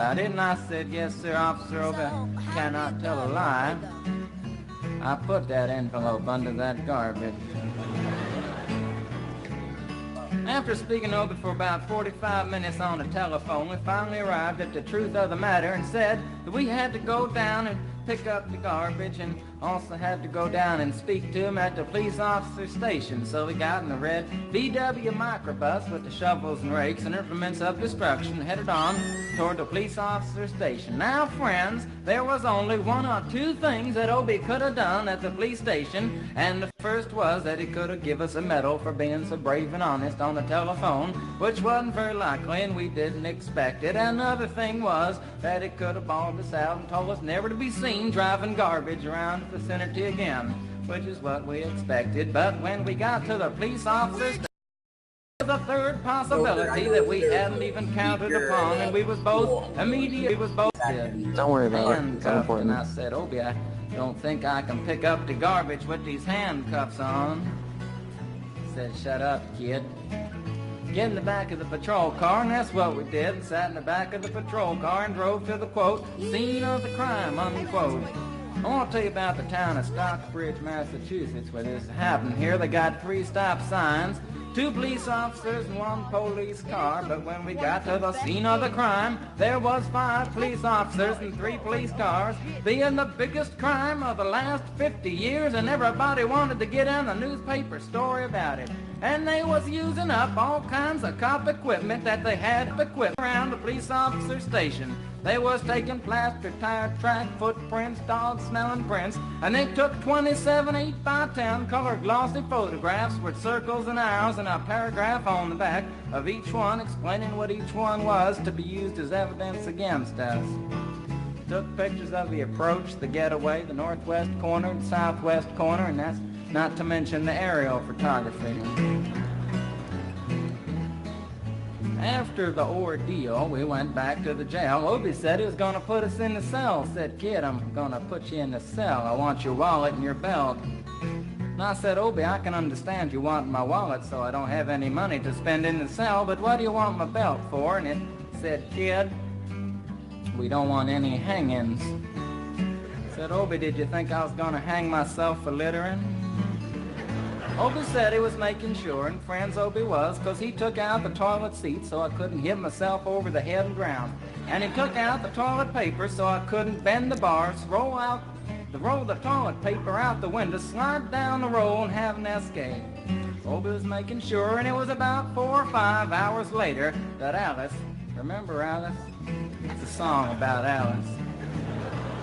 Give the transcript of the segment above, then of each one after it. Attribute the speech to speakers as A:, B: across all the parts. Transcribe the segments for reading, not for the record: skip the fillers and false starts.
A: about it, and I said, yes, sir, Officer Obie, I cannot tell a lie. I put that envelope under that garbage. After speaking over for about 45 minutes on the telephone, we finally arrived at the truth of the matter and said that we had to go down and pick up the garbage and also had to go down and speak to him at the police officer station. So we got in the red VW microbus with the shovels and rakes and implements of destruction and headed on toward the police officer station. Now, friends, there was only one or two things that Obie could have done at the police station, and the first was that he could have given us a medal for being so brave and honest on the telephone, which wasn't very likely and we didn't expect it. And another thing was that he could have bawled us out and told us never to be seen driving garbage around the vicinity again, which is what we expected. But when we got to the police officers, the third possibility that we hadn't even counted upon, and we was both immediately dead.
B: Don't worry about it. It's important.
A: And I said, Obie, I don't think I can pick up the garbage with these handcuffs on. He said, shut up, kid. Get in the back of the patrol car, and that's what we did. Sat in the back of the patrol car and drove to the, quote, scene of the crime, unquote. I want to tell you about the town of Stockbridge, Massachusetts, where this happened. Here they got 3 stop signs, 2 police officers and 1 police car, but when we got to the scene of the crime, there was 5 police officers and 3 police cars, being the biggest crime of the last 50 years, and everybody wanted to get in the newspaper story about it. And they was using up all kinds of cop equipment that they had equipped around the police officer station. They was taking plaster, tire track, footprints, dog-smelling prints, and they took 27 8x10 color glossy photographs with circles and arrows and a paragraph on the back of each one explaining what each one was to be used as evidence against us. Took pictures of the approach, the getaway, the northwest corner, the southwest corner, and that's not to mention the aerial photography. After the ordeal, we went back to the jail. Obie said he was going to put us in the cell. Said, kid, I'm going to put you in the cell. I want your wallet and your belt. And I said, Obie, I can understand you want my wallet so I don't have any money to spend in the cell, but what do you want my belt for? And it said, kid, we don't want any hangings. I said, Obie, did you think I was going to hang myself for littering? Obie said he was making sure, and friends Obie was, because he took out the toilet seat so I couldn't hit myself over the head and ground. And he took out the toilet paper so I couldn't bend the bars, roll the toilet paper out the window, slide down the roll, and have an escape. Obie was making sure, and it was about 4 or 5 hours later that Alice, remember Alice? It's a song about Alice.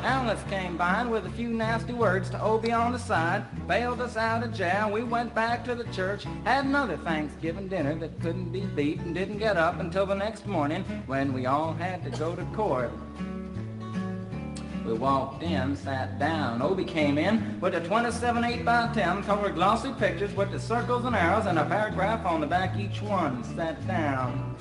A: Alice came by and with a few nasty words to Obie on the side, bailed us out of jail. We went back to the church, had another Thanksgiving dinner that couldn't be beat, and didn't get up until the next morning when we all had to go to court. We walked in, sat down. Obie came in with the 27 8x10 colored glossy pictures with the circles and arrows and a paragraph on the back each one. Sat down.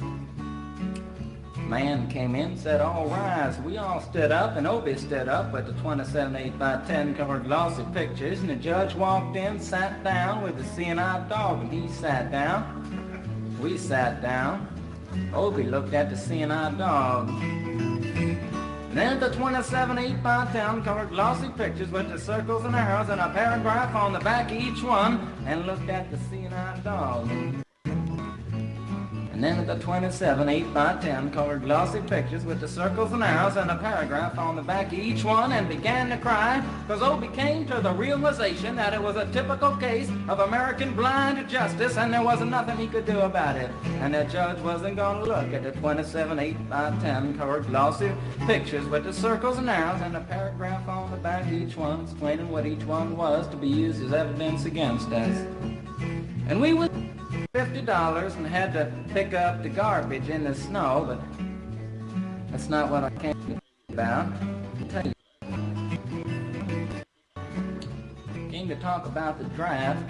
A: Man came in, said, all rise. We all stood up, and Obie stood up with the 27 8x10 colored glossy pictures, and the judge walked in, sat down with the seeing eye dog, and he sat down. We sat down. Obie looked at the seeing eye dog. And then the 27 8x10 colored glossy pictures with the circles and arrows and a paragraph on the back of each one, and looked at the seeing eye dog. And then the 27 8x10 colored glossy pictures with the circles and arrows and a paragraph on the back of each one, and began to cry because Obie came to the realization that it was a typical case of American blind justice and there wasn't nothing he could do about it. And the judge wasn't going to look at the 27 8x10 colored glossy pictures with the circles and arrows and a paragraph on the back of each one explaining what each one was to be used as evidence against us. And we would $50 and had to pick up the garbage in the snow, but that's not what I came about. Came to talk about the draft.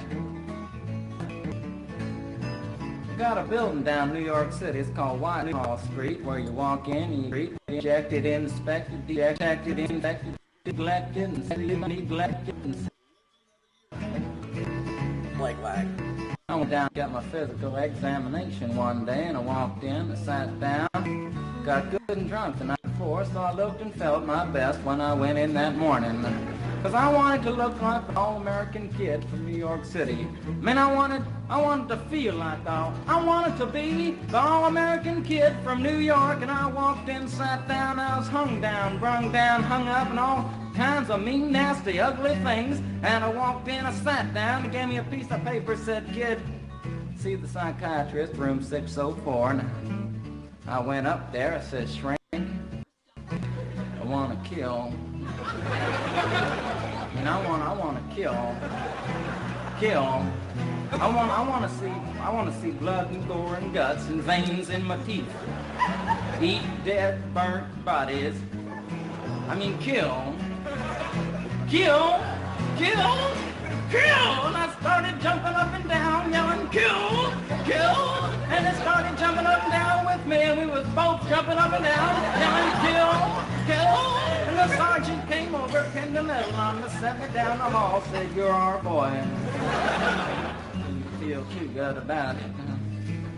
A: We got a building down New York City. It's called Whitehall Street, where you walk in, you ejected, inspected, dejected, infected, neglected, and neglected, and
C: like.
A: I went down and got my physical examination one day, and I walked in, I sat down, got good and drunk the night before, so I looked and felt my best when I went in that morning. 'Cause I wanted to look like an all-American kid from New York City. Man, I wanted to feel like I wanted to be the all-American kid from New York. And I walked in, sat down, I was hung down, brung down, hung up, and all kinds of mean, nasty, ugly things. And I walked in, I sat down, and gave me a piece of paper, said, "Kid, see the psychiatrist, room 604. And I went up there, I said, "Shrink, I want to kill. And I want to kill. I want to see blood and gore and guts and veins in my teeth. Eat dead, burnt bodies. I mean, kill. And I started jumping up and down, yelling, kill. And they started jumping up and down with me, and we was both jumping up and down, yelling, kill. And the sergeant came over, pinned a medal on me, set me down the hall, said, "You're our boy." Didn't feel too good about it.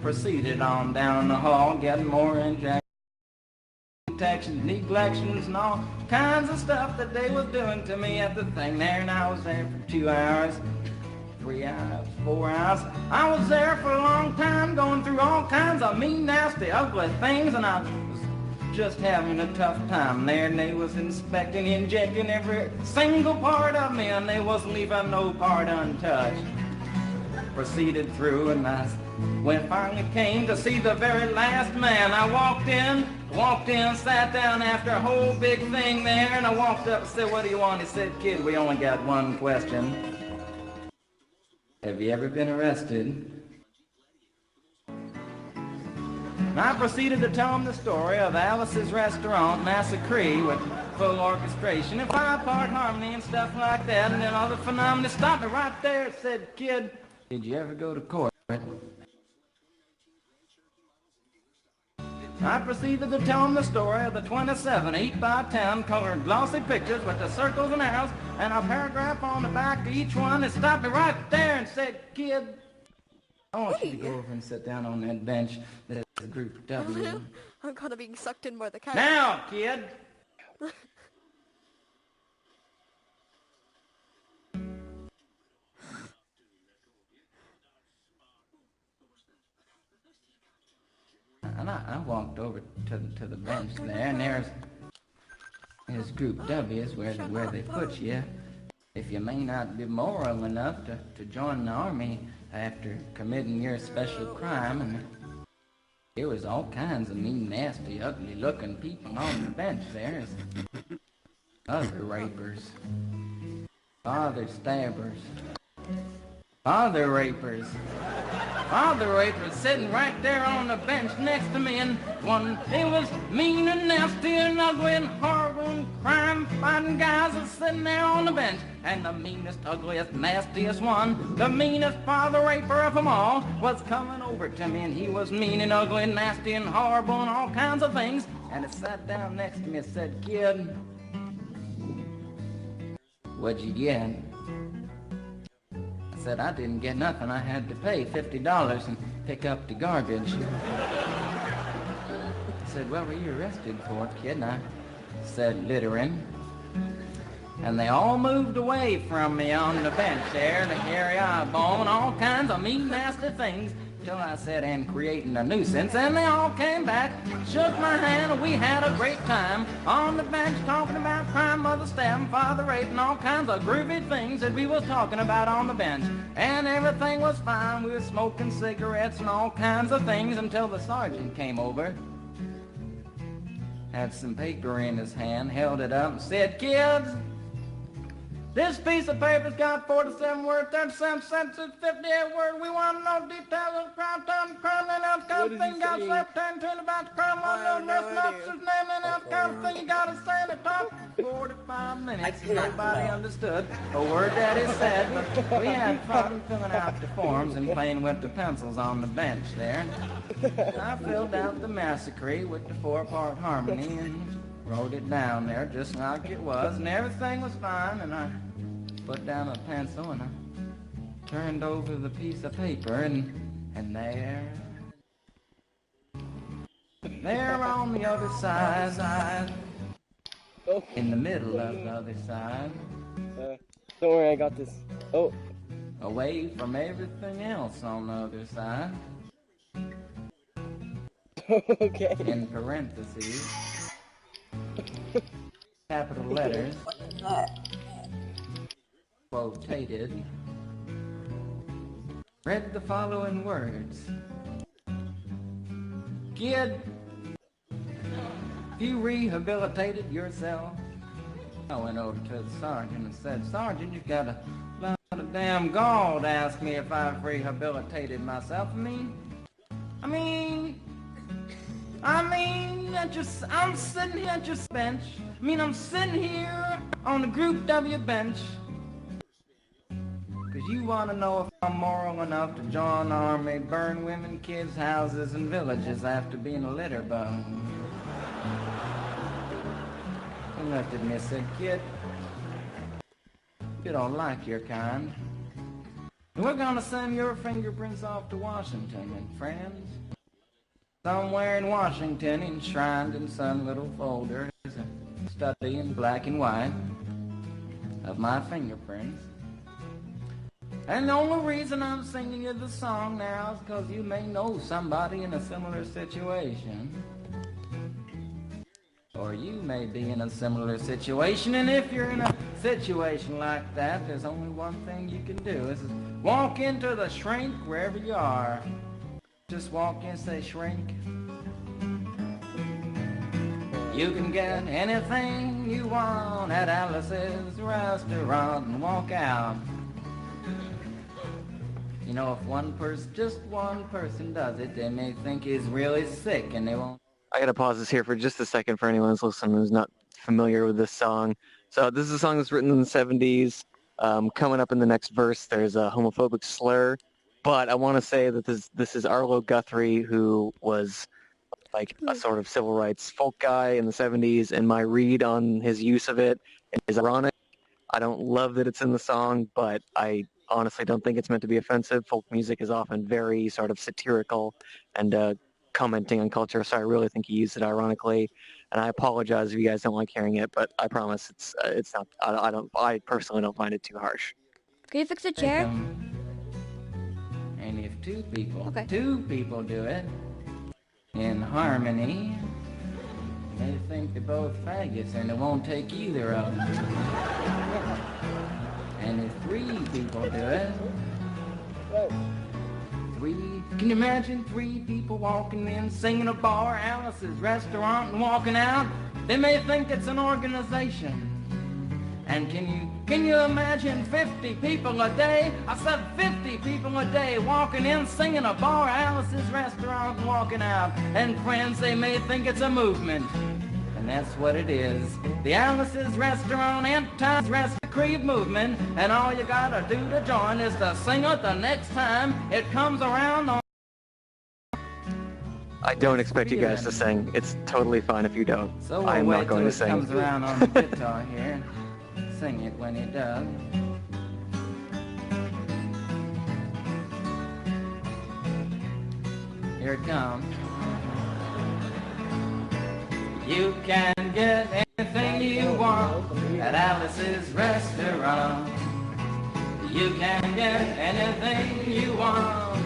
A: Proceeded on down the hall, getting more injections, detections, neglections, and all kinds of stuff that they was doing to me at the thing there. And I was there for 2 hours, 3 hours, 4 hours. I was there for a long time, going through all kinds of mean, nasty, ugly things, and I was just having a tough time there. And they was inspecting, injecting every single part of me, and they wasn't leaving no part untouched. Proceeded through, and when finally came to see the very last man, I walked in, sat down after a whole big thing there, and I walked up and said, "What do you want?" He said, "Kid, we only got one question. Have you ever been arrested?" And I proceeded to tell him the story of Alice's Restaurant, Massacre, with full orchestration and 5-part harmony and stuff like that, and then other phenomena. Stopped me right there and said, "Kid, did you ever go to court?" I proceeded to tell him the story of the 27 8x10 colored glossy pictures with the circles and arrows and a paragraph on the back of each one. And stopped me right there and said, "Kid, I want you to go over and sit down on that bench that is Group W."
B: I'm kind of being sucked in by the cat.
A: "Now, kid." And I walked over to the bench there, and there's Group W is where they put you if you may not be moral enough to join the army after committing your special crime. And there was all kinds of mean, nasty, ugly-looking people on the bench there. Other rapers, other stabbers, other rapers sitting right there on the bench next to me, and one, they was mean and nasty and ugly and horrible and crime-fighting guys was sitting there on the bench. And the meanest, ugliest, nastiest one, the meanest father raper of them all, was coming over to me, and he was mean and ugly and nasty and horrible and all kinds of things. And he sat down next to me and said, "Kid, what'd you get?" I said, "I didn't get nothing. I had to pay $50 and pick up the garbage." He said, "What were you arrested for, kid?" And I said, "Littering." And they all moved away from me on the bench there, the hairy eyeball and all kinds of mean, nasty things, till I said, "And creating a nuisance." And they all came back, shook my hand, and we had a great time on the bench talking about crime, mother stabbing, father raping, all kinds of groovy things that we was talking about on the bench. And everything was fine. We were smoking cigarettes and all kinds of things until the sergeant came over, had some paper in his hand, held it up and said, "Kids, this piece of paper's got 47 words, 37 sentences, 58 words. We want to know details of the crime, time, crime, and else kind of thing. Got 17 about the crime, one no officer's name, and else kind of thing. You got to say in the top 45 minutes. Nobody understood a word that is said, but we had fun filling out the forms and playing with the pencils on the bench there. I filled out the Massacre with the 4-part harmony and wrote it down there just like it was, and everything was fine. And I put down a pencil and I turned over the piece of paper, and there There on the other side,
C: Oh.
A: in the middle of the other side,
C: Don't worry, I got this. Oh.
A: away from everything else on the other side,
C: Okay.
A: in parentheses, capital letters, quotated, read the following words. Kid, you rehabilitated yourself. I went over to the sergeant and said, Sergeant, you've got a lot of damn gall to ask me if I've rehabilitated myself. I'm sitting here at your bench. I'm sitting here on the Group W bench. Because you want to know if I'm moral enough to join the army, burn women, kids, houses, and villages after being a litter bum. He looked at me and said, Kid, you don't like your kind. We're going to send your fingerprints off to Washington, and friends, somewhere in Washington, enshrined in some little folder, is a study in black and white of my fingerprints. And the only reason I'm singing you the song now is because you may know somebody in a similar situation. Or you may be in a similar situation, and if you're in a situation like that, there's only one thing you can do. Is walk into the shrink wherever you are. Just walk in and say, shrink. You can get anything you want at Alice's restaurant and walk out. You know, if just one person does it, they may think he's really sick and they won't.
C: I gotta pause this here for just a second for anyone who's listening who's not familiar with this song. So this is a song that's written in the 70s. Coming up in the next verse, there's a homophobic slur. But I want to say that this is Arlo Guthrie, who was like a sort of civil rights folk guy in the 70s, and my read on his use of it is ironic. I don't love that it's in the song, but I honestly don't think it's meant to be offensive. Folk music is often very sort of satirical and commenting on culture, so I really think he used it ironically. And I apologize if you guys don't like hearing it, but I promise it's not. I personally don't find it too harsh.
B: Can you fix a chair?
A: And if two people do it in harmony, they think they're both faggots and it won't take either of them. And if three people do it, can you imagine 3 people walking in, singing a bar, Alice's restaurant, and walking out? They may think it's an organization. And can you imagine 50 people a day? I said 50 people a day walking in, singing a bar, Alice's restaurant, and walking out. And friends, they may think it's a movement. And that's what it is. The Alice's Restaurant Anti-Rest Creed movement. And all you gotta do to join is to sing it the next time it comes around on.
C: I don't expect you guys to sing. It's totally fine if you don't.
A: So
C: I am
A: we'll
C: not
A: wait
C: going
A: till
C: to
A: it
C: sing.
A: comes around on the guitar here. Sing it when it does. Here it comes. You can get anything you want at Alice's restaurant. You can get anything you want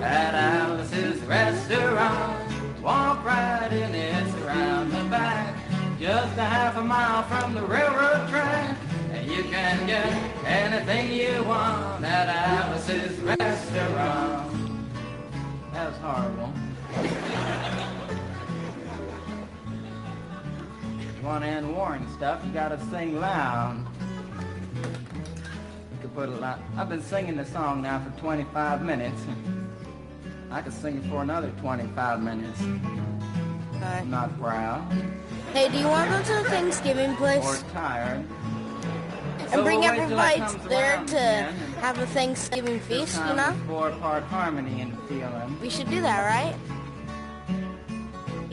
A: at Alice's restaurant. Walk right in, it's around the back, just a half a mile from the railroad track. And you can get anything you want at Alice's restaurant. That was horrible. If you want to end war and stuff, you gotta sing loud. You could put a lot. I've been singing this song now for 25 minutes. I could sing it for another 25 minutes.
B: Alright.
A: I'm not proud
B: Hey, do you want to go to the Thanksgiving
A: or
B: place?
A: tired.
B: And bring
A: we'll wait till it
B: everybody
A: comes
B: there
A: around
B: to
A: again.
B: have a Thanksgiving
A: This
B: feast, you
A: time
B: know?
A: it's 4-part harmony and feeling.
B: We should do that, right?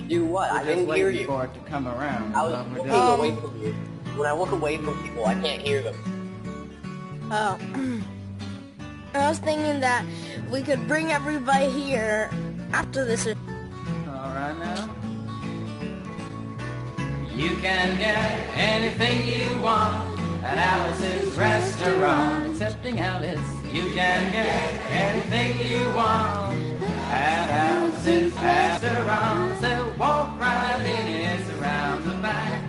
D: Do what? I
A: We're
D: didn't
A: just
D: hear
A: waiting
D: you.
A: for it to come around.
D: I was
A: That's what
D: looking
A: we're doing.
D: away from you. When I look away from people, I can't hear them.
B: Oh. I was thinking that we could bring everybody here after this.
A: All right now. You can get anything you want at Alice's restaurant. Accepting Alice, you can get anything you want at Alice's restaurant. So walk right in, it's around the back,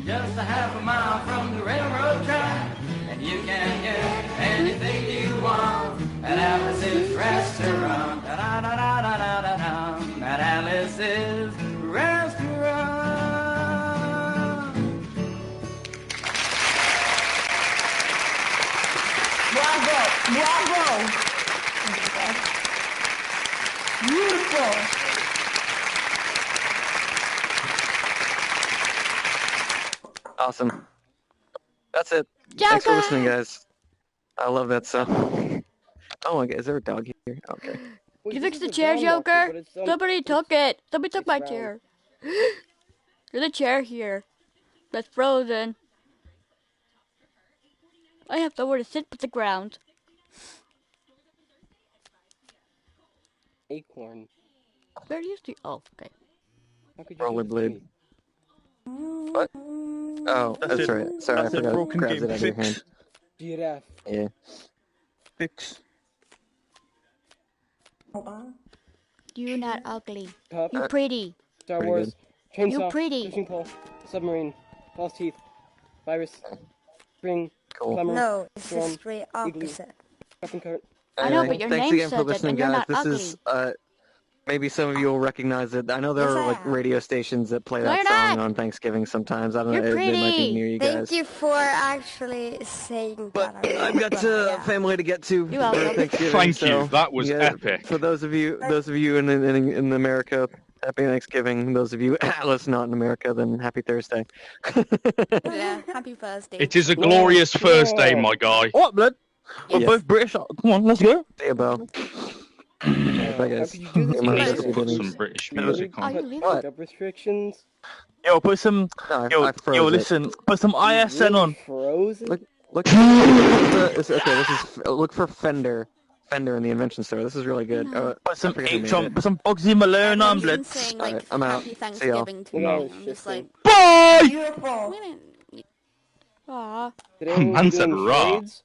A: just a half a mile from the railroad track. And you can get anything you want at Alice's restaurant. Da-da-da-da-da-da-da. At Alice's restaurant.
B: Bravo! Bravo! Beautiful!
C: Awesome. That's it. Thanks for
B: Joker!
C: listening, guys. I love that song. Oh my god, is there a dog here? Okay.
E: You fixed the chair, Joker? Somebody took it. Somebody took my chair. There's a chair here. That's frozen. I have nowhere to sit but the ground.
F: Acorn.
E: Where do you see? Oh, okay.
F: How could you do
C: Rollerblade.
F: this to me?
C: What? Oh, that's right. Sorry, I
G: That's a
C: forgot to
G: broken
C: grab
G: game
C: it out of your
G: fix.
C: hand.
F: GF.
C: Yeah.
G: Fix.
E: You not ugly.
F: Pup.
E: You pretty.
F: Star
C: Pretty
F: Wars. Chainsaw.
E: You pretty.
F: Fishing pole. Submarine. False teeth. Virus. Spring.
C: Cool.
F: Plumber.
B: No, it's the
F: Storm.
B: straight
F: Igloo.
B: opposite.
F: Shopping cart.
E: I know,
C: Anyway,
E: but your
C: thanks
E: name
C: again for
E: says it,
C: listening,
E: and you're
C: guys.
E: not
C: This is maybe some of you will recognize it. I know there
B: Yes,
C: are
B: I
C: like
B: am.
C: radio stations that play
E: No,
C: that
E: you're
C: song
E: not.
C: on Thanksgiving sometimes. I don't
E: You're
C: know. They might be
E: pretty.
C: near you
B: Thank
C: guys.
B: you for actually saying
C: But
B: that.
C: I've got
B: Yeah.
C: family to get to
E: You're welcome.
C: for Thanksgiving.
H: Thank
C: so,
H: you. That was
C: yeah,
H: epic.
C: For those of you in America, happy Thanksgiving. Those of you Alice not in America, then happy Thursday.
B: Yeah, happy Thursday.
H: It is a glorious Thursday, my guy.
G: What, blood? We're
C: Yes.
G: both British. Come on, let's go.
C: See you, Bo. Bye,
F: How
C: guys.
F: could you do this
C: Yeah,
F: to
C: my
F: me?
C: best
H: Put
C: feelings.
H: some British
F: Really?
H: music
E: Are
H: on.
E: you leaving?
C: What?
F: Up restrictions.
G: Yo, put some.
C: No,
G: Yo,
C: I froze
G: yo,
C: it.
G: listen. Put some ISN on.
F: Frozen?
C: Look, Look for Fender in the invention store. This is really good.
G: Put some
C: I forget who made
G: H-Trump.
C: it.
G: Put some Bugsy Malone on,
B: Everyone's
G: blood.
B: saying,
C: Alright,
B: like,
C: I'm out.
B: Happy
C: See y'all.
B: Thanksgiving to
F: No.
B: me. I'm just like,
G: Bye!
B: beautiful.
E: Aw.
F: Did anyone
H: Man
F: do
H: said
F: any
H: rah.
F: trades?